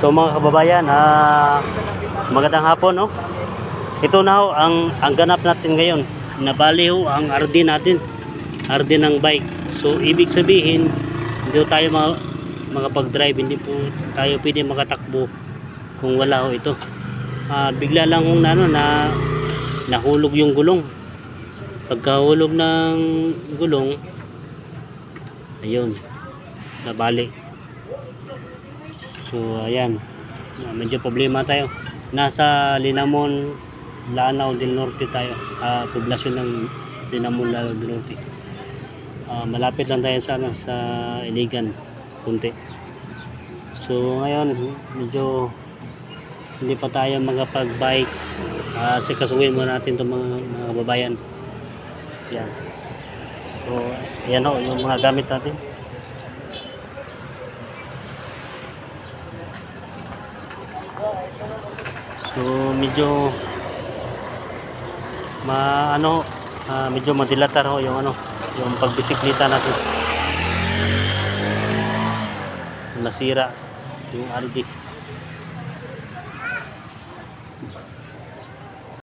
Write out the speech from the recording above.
So mga kababayan, magandang hapon, no? Ito na ho ang ganap natin ngayon. Nabali ho ang RD natin, RD ng bike. So ibig sabihin, hindi ho tayo makapag-drive, hindi po tayo pwede makatakbo kung wala ho ito. Bigla lang ho nahulog yung gulong. Pagkahulog ng gulong, ayun, nabali. So ayan, medyo problema tayo. Nasa Linamon, Lanao del Norte tayo, poblasyon ng Linamon, Lanao del Norte. Malapit lang tayo sa Iligan kunti. So ngayon medyo hindi pa tayo makapag-bike. Sikasuhin muna natin itong mga kababayan. Yan. So ayan ho yung mga gamit natin. So medyo medyo madilatar ho yung yung pagbisikleta natin. Nasira yung RD.